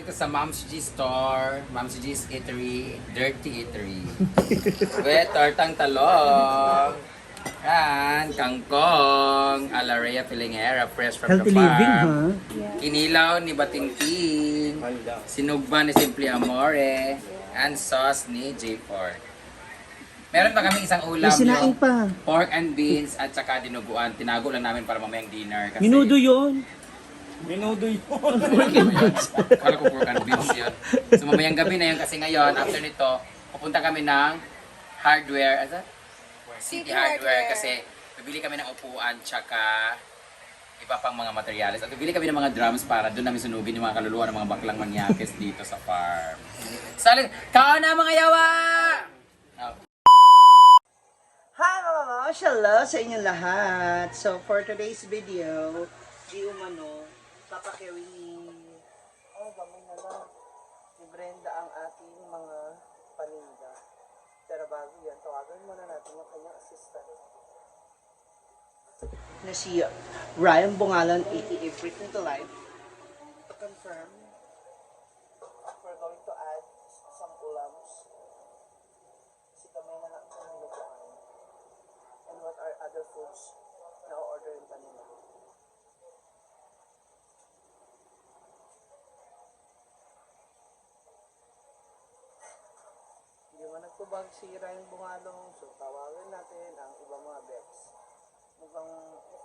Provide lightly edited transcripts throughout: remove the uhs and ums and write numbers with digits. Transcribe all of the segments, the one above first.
Nandito sa Mom's G Store, Mom's G's Eatery, Dirty Eatery. With tortang talong, and kangkong, Alaria Filingera, fresh from Healthy the farm. living, ha? Kinilaw ni Batingting, sinugba ni Simple Amore, and sauce ni J4. Meron pa kami isang ulam, May sinaing yung pa. pork and beans at saka dinuguan. Tinago lang namin para mamayang dinner. Kasi Minudo yun. Minudo yun. Kala ko pork and beans yun. So mamayang gabi na yun kasi ngayon, after nito, pupunta kami ng hardware. Ano? City Hardware kasi bibili kami ng upuan tsaka iba pang mga materials. At bibili kami ng mga drums para doon namin sunugin yung mga kaluluwa ng mga baklang manyakis dito sa farm. Salit, kaon na mga yawa! Oh. Hi mga moms! Hello sa inyong lahat! So for today's video, di umano, papakiwi ni gamay na lang ni Brenda ang ating mga paninda. Pero bago yan, tawagan muna natin yung kanyang assistant na si Ryan Bungalan, aka Britain to Life, to confirm we're going to add some ulams. Si kamay na lang sa nilutuan. And what are other foods na orderin pa nila. Hindi man nagtubag si Ryan Bungalong, so tawagan natin ang ibang mga Bex. Mukhang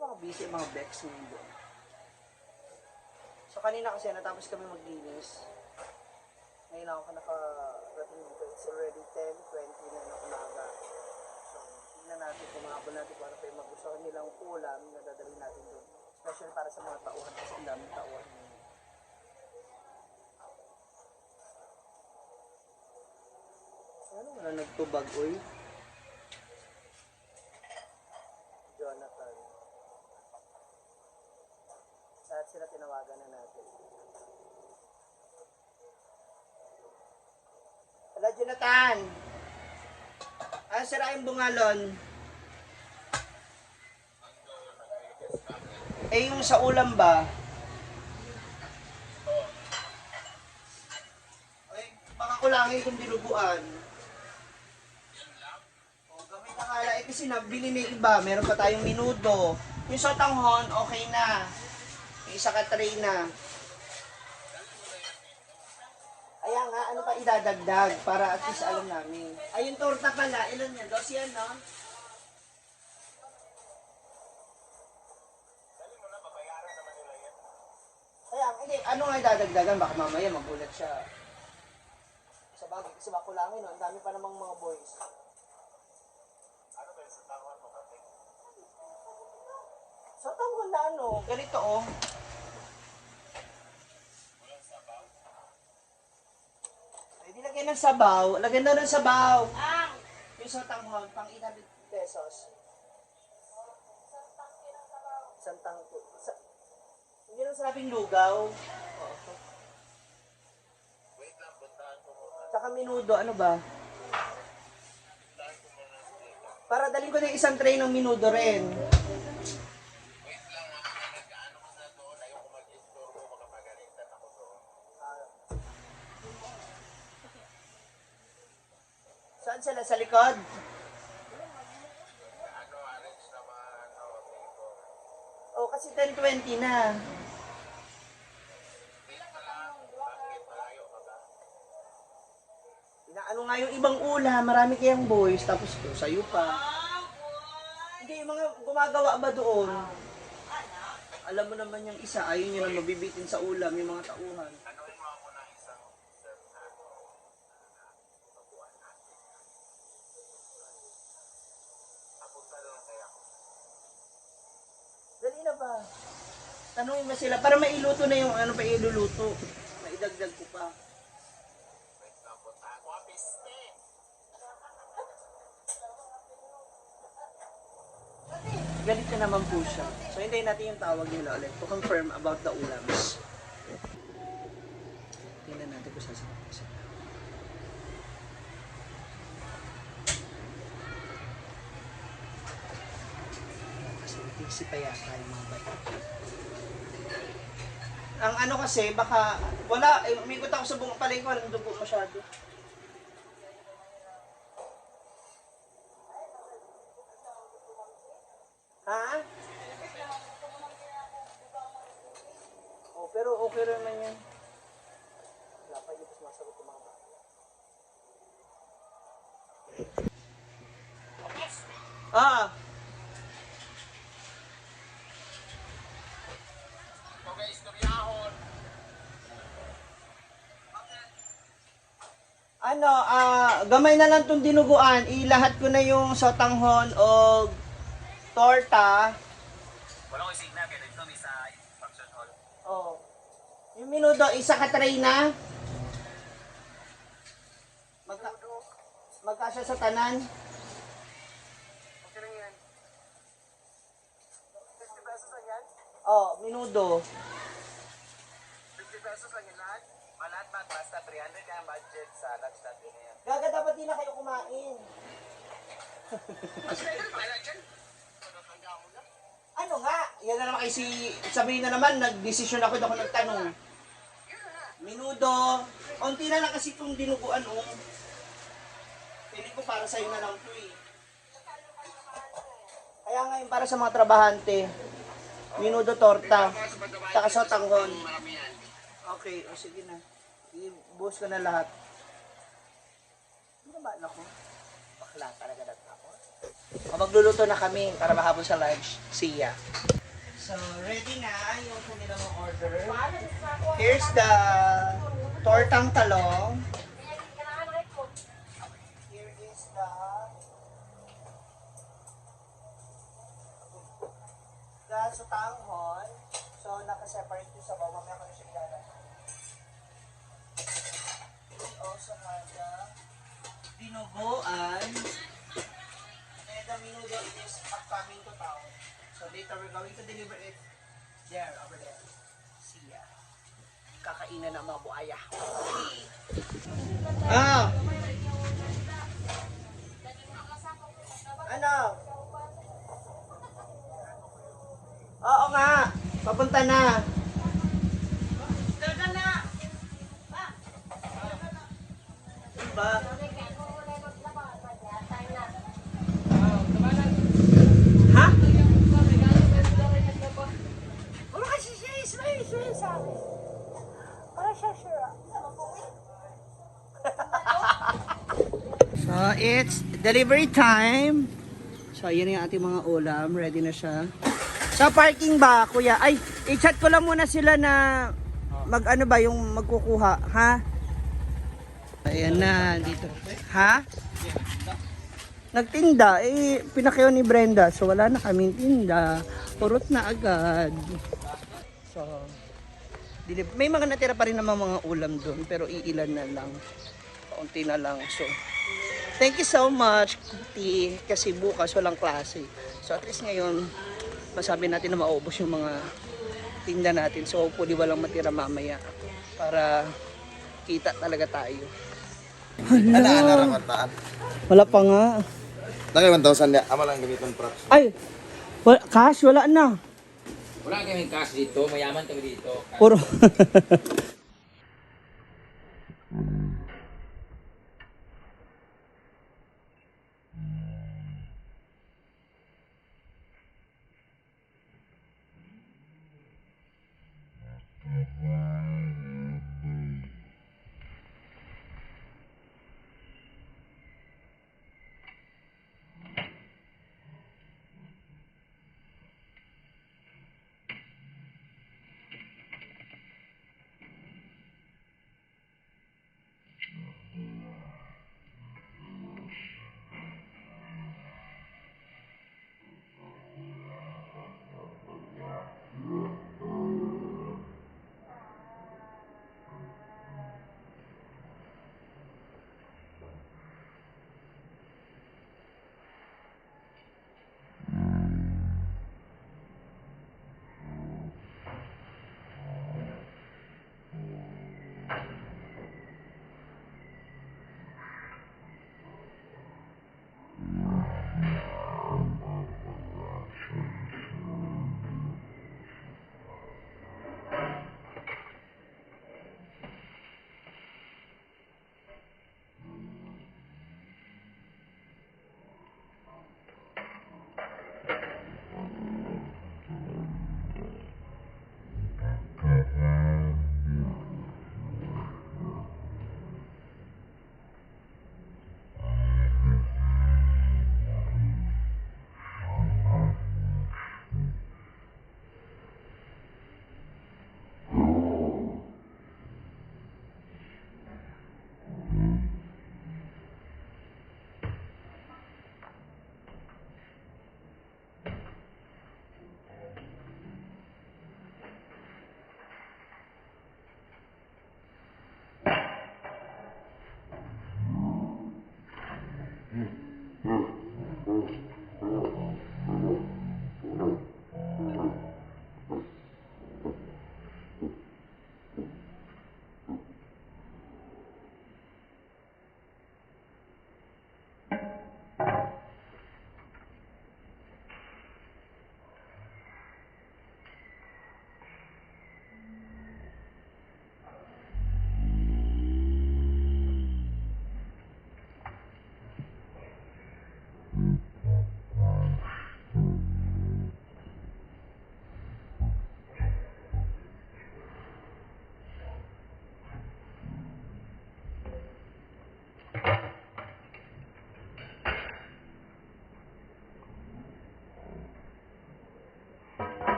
mga busy ang mga Bex nandun. So kanina kasi natapos kami maglinis. Ngayon ako nakarating dito. It's already 10:20 na ng umaga. So tignan natin kung mahabol natin kung ano pa yung magustuhan nilang ulam na dadalhin natin doon. Especially para sa mga tauhan kasi ang daming tauhan. Ano wala nagtubag, oy? Jonathan. Lahat sila tinawagan na natin. Hello, Jonathan! Sira yung bungalon. Yung sa ulam ba? Ay, baka kulangin kung dinuguan. Gamay na kala. Kasi nabili na yung iba. Meron pa tayong minudo. Yung sotanghon, okay na. Yung isa ka tray na. Kaya nga, ano pa idadagdag para at least alam namin. Ay, yung torta pala, ilan yan? 12 yan, no? Kaya, hindi, ano nga idadagdagan? Baka mamaya magulat siya. Sa bagay, kasi bakulangin, no? Ang dami pa namang mga boys. Ano ba yung satangon mo kasi? Satangon na ano? Ganito, oh. Lagyan ng sabaw. Lagyan daw ng sabaw. Yung sotanghon, pang 800 pesos. Isang tangko. Hindi lang sabing lugaw. Wait lang, puntahan ko muna. Tsaka minudo, ano ba? Para dalhin ko na yung isang tray ng minudo rin. Wait lang, nag-ano ko sa doon. Ayaw ko mag-store ko, makapagalitan ako doon. Saan sila? Sa likod? Arrange naman. Oh, kasi 10:20 na. Inaano nga yung ibang ulam, marami kayang boys, tapos sa'yo pa. Hindi, yung mga gumagawa ba doon? Alam mo naman yung isa, ayun yun ang mabibitin sa ulam, yung mga tauhan. Dali na ba? Tanungin mo sila para mailuto na yung ano pa iluluto. Maidagdag ko pa. Galit na naman po siya. So hintayin natin yung tawag nila ulit to confirm about the ulams. Tingnan natin kung sasagot siya. Kasi busy pa yata yung mga bata. Ang ano kasi, baka, wala, umikot ako sa buong palengke, walang dugo masyado. Ha? Oh, pero okay rin naman yan. Wala pa dito sumasagot yung mga bata. Ah, ano, gamay na lang tong dinuguan. Ilahat ko na yung sotanghon o torta. Wala ko signal kaya dito may sa function hall. Oh. Yung minudo, isa ka tray na. Magkasya sa tanan. Okay lang yan. 50 pesos lang yan? Oh, minudo. 50 pesos lang yan lahat? Malahat ba? Basta 300 kaya ang budget sa lunch natin na yan. Gaga, dapat di na kayo kumain. Mas pwede pala dyan. Ano nga? Yan na naman kasi sabihin na naman, nagdesisyon ako, ako nagtanong. Minudo. Unti na lang kasi itong dinuguan, oh. Pili ko para sa'yo na lang ito, eh. Kaya ngayon para sa mga trabahante. Minudo, torta. Saka sotanghon. Okay, o sige na. I-buhos ko na lahat. Ano ba ako? Bakla talaga na ako. Magluluto na kami para mahabol sa lunch. See ya. So, ready na yung kanilang order. Here's the tortang talong. Here is the sotanghon. So, nakaseparate yung sabaw. Mamaya ko na siya ilalagay. We also have the dinuguan. And the minudo is upcoming to town. So later we're going to deliver it there, over there. See ya. Kakainan ng mga buhaya. Ah! Ano? Oo nga. Papunta na. Diba? Ha? Wala kasi siya, Israel sa akin. Wala siya, sure. So, it's delivery time. So, yun yung ating mga ulam. Ready na siya. Sa parking ba, kuya? Ay, i-chat ko lang muna sila na mag-ano ba yung magkukuha, ha? Ayan na, dito. Ha? Nagtinda, pinakyaw ni Brenda. So, wala na kaming tinda. Purot na agad. So, may mga natira pa rin naman mga ulam doon. Pero iilan na lang. Kaunti na lang. So, thank you so much, Kuti. Kasi bukas walang klase. So, at least ngayon, masabi natin na maubos yung mga tinda natin. So, hopefully walang matira mamaya. Para kita talaga tayo. Hala. Wala pa nga. Nakay 1,000 niya. Ama lang gamitan props. Ay, cash, wala na. Wala kaming cash dito, mayaman kami dito. Puro.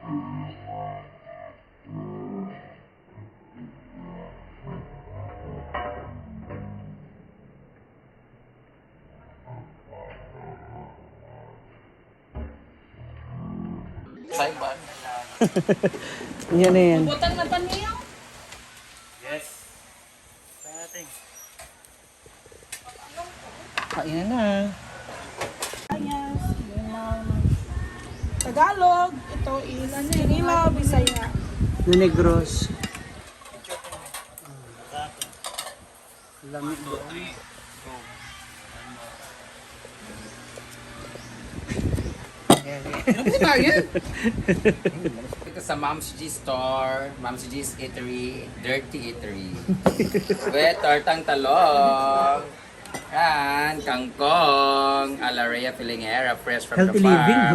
Saiban. Yan na yan. Butang na pa niyo. Yes. Kain na. Ayas, Sinilaw. Tagalog, ito is Sinilaw, Bisaya. Na Negros. Lamig doon. Ito sa Mom's G Store, Mom's G's Eatery, Dirty Eatery. With tortang talong. Yan, kangkong, Alaria Filingera, fresh from Healthy the farm. living, ha?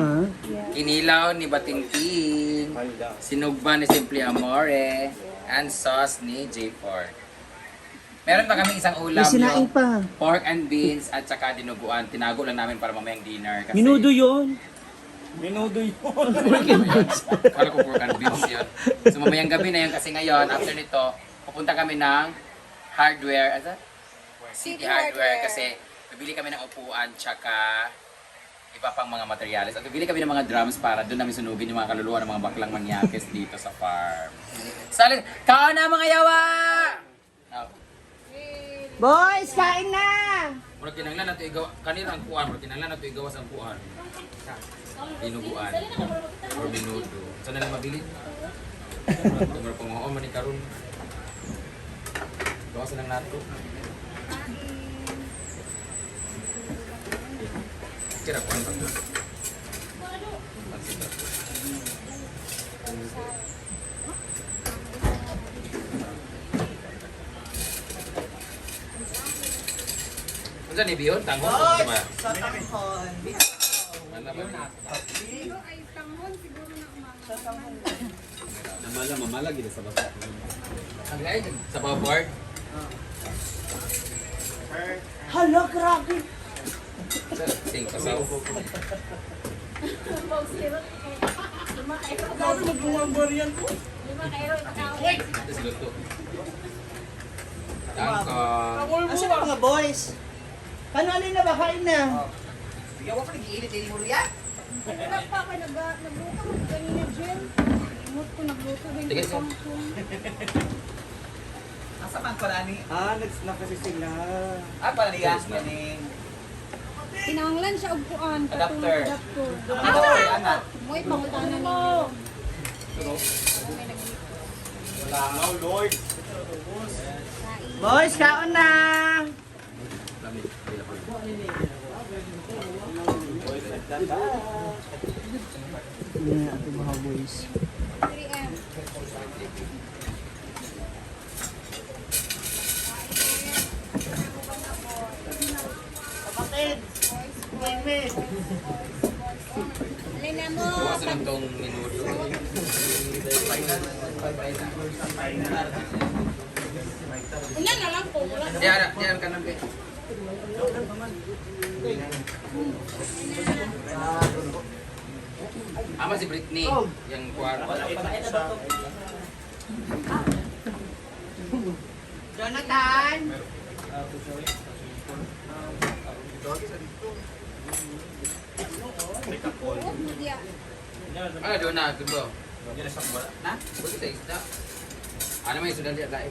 Kinilaw ni Batingting. Sinugba ni Simply Amore. And sauce ni J4. Meron pa kami isang ulam, May sinaing yung pa. pork and beans at saka dinuguan. Tinago lang namin para mamayang dinner. Kasi Minudo yun. Kala ko pork and beans yun. So mamayang gabi na yun kasi ngayon, after nito, pupunta kami ng hardware. Ano? City Hardware kasi bibili kami ng upuan tsaka iba pang mga materials. At bibili kami ng mga drums para doon namin sunugin yung mga kaluluwa ng mga baklang manyakis dito sa farm. Salin, kaon na mga yawa! Oh. Boys, kain na! Murag kinanglan na ito igawa, kanina ang puan, murag kinanglan na ito igawa sa puan. Dinuguan. Or minudo. Saan na lang mabili? Murag pangoon, manikaroon. Gawasan lang nato. Kira ko ang tato. Ano ni Bion? Tanggol ko sa ba? Sa tanghon. Ano ba? Namala, mamala gila sa basa. Ang lain, sa bawboard. Hala, grabe. Sing kasaw. Tapos luto. Tangkong. Asa na mga boys? Ano na ba? Kain na. Sige, sir. Na kasi sila. Kinahanglan siya og kuan, Adapter. adapter. Mo'y pangutanan ninyo. Boys, kaon na! Lamig. Yan, ato mga boys. 3M. Kapatid! Mimi! Alin na mo. Bukasan lang tong minuto. Una na lang po. Wala na. Diyan ka nang be. Ama si Britney, yung kwarto. Jonathan! Media. Ano doon na, gusto? Na? Pwede sa isda. Ano may sudan diya lain?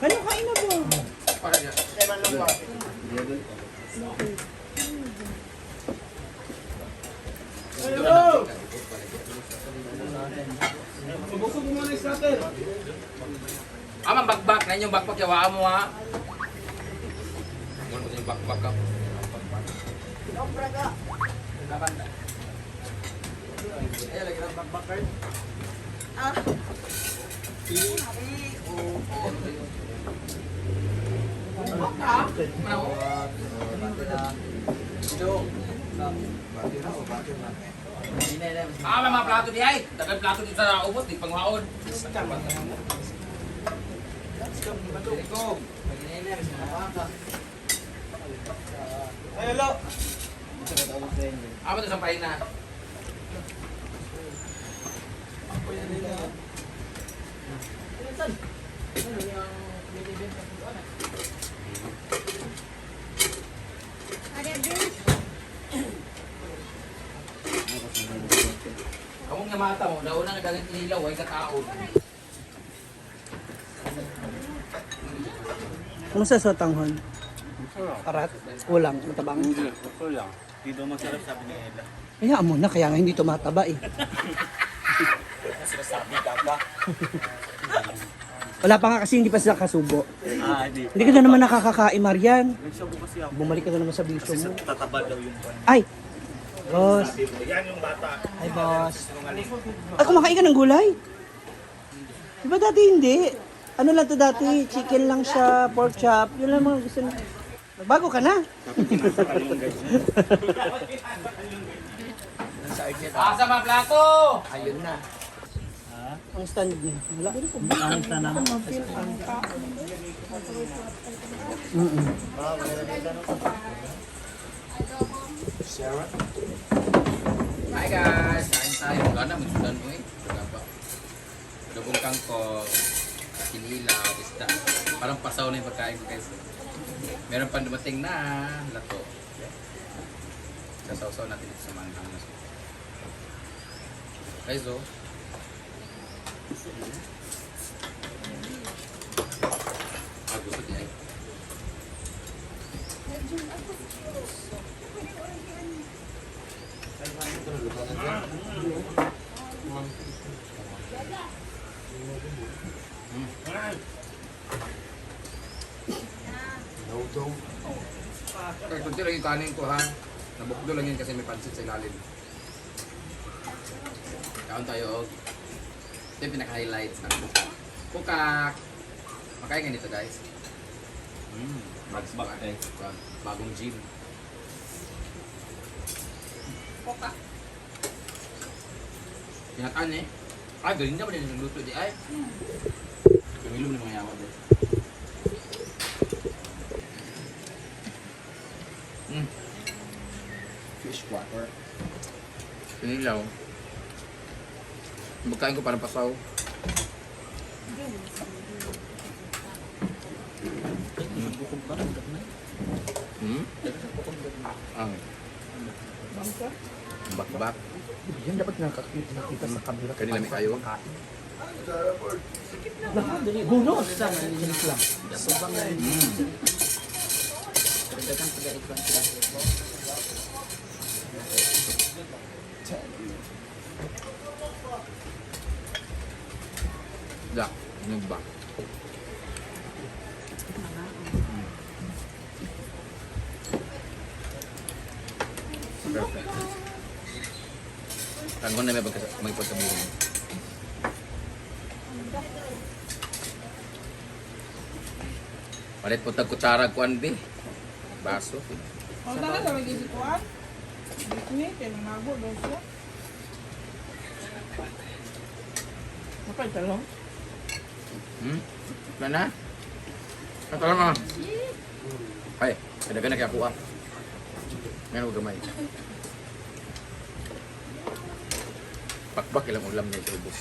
Kano kain na po? Para diya. Hello! Amang bagbak na yung bagbak yawa mo ha. Ano yung bagbak ka? Ayan lagi ng bagbak ka. May mga plato di ay. Dagan plato di sa ubos, di pangwaon. Apa tuh sampahin na? Ada bis. Kamu nga mata mo, daw na nagalit nilaw ay kataon. Ano sa sotanghon? Arat? Ulang, matabang. Hindi, gusto lang. Hindi daw masarap sabi ni Ella. Hayaan mo na, kaya nga hindi tumataba eh. Sinasabi gaga. Wala pa nga kasi hindi pa sila kasubo. Hindi. Hindi ka na naman nakakakain, Marian. Nagsabi kasi ako. Bumalik ka na naman sa bisyo Kasi mo. tataba daw yung pan. Ay! Boss. Yan yung bata. Ay, boss. Ah, kumakain ka ng gulay? Di ba dati hindi? Ano lang to dati? Chicken lang siya, pork chop. Yun lang mga gusto na. Bago ka na. Asa mga plato! Ayun na. Ang stand niya. Wala. Ang tanang. Hi guys! Kain tayo. Wala na, magsudan mo eh. Wala pa. Adobong kangkong, kinilaw, isda. Parang pasaw na yung pagkain ko guys. Meron pa dumating na lato. Sasaw-saw natin ito sa manghang na soup. Guys, oh. Gusto niya eh. Kaya kunti lang yung kanin ko ha. Nabukdo lang yan kasi may pansit sa ilalim. Kaon tayo og. Ito yung pinaka-highlights ng kukak. Makain nga nito guys. Bagong gym. Kukak. Pinakaan eh. Ay, galing na ba din yung luto di ay? Pumilom ng mga yawa din. Fish water. Pinilaw. Magkain ko parang pasaw. Hmm? Ang bakbak. Yan dapat nakakita sa camera. Kanina may kayo. Gunos! Sa malinis lang. Da, nagba. Perfect. Tangon na may pagkabirin. Palit po tag kutsara kuan bi. Baso. Ang tanan sa lagi si Kuan. Ini kaya nangago daw siya. Makay talong. Wala na? Katalang ah. Ay, kadagan na kaya kuha. Ngayon huwag gamay. Bakbak ilang ulam niya sa ubos.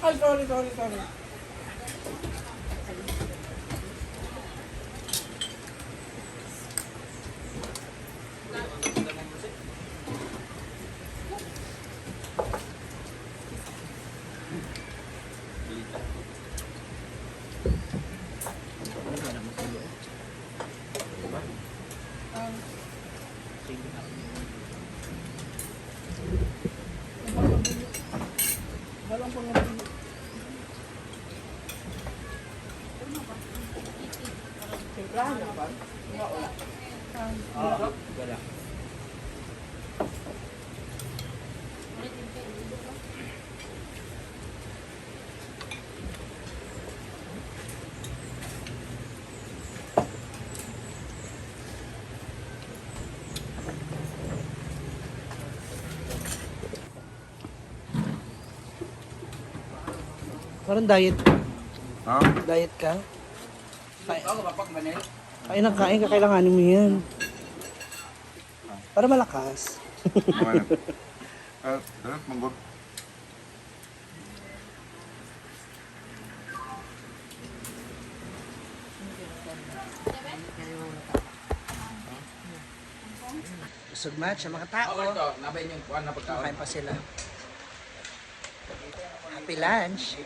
Ay, sorry. Dalang pang Timplahan na ba? Wala. Wala. Parang diet. Ha? Diet ka? Ako, papak manil. Kain ng kain, kakailanganin mo yan. Para malakas. Sarap, manggod. Busog match sa mga tao. Ako ito, nabayin yung kuhan na pagkaon. Kain pa sila. Happy lunch.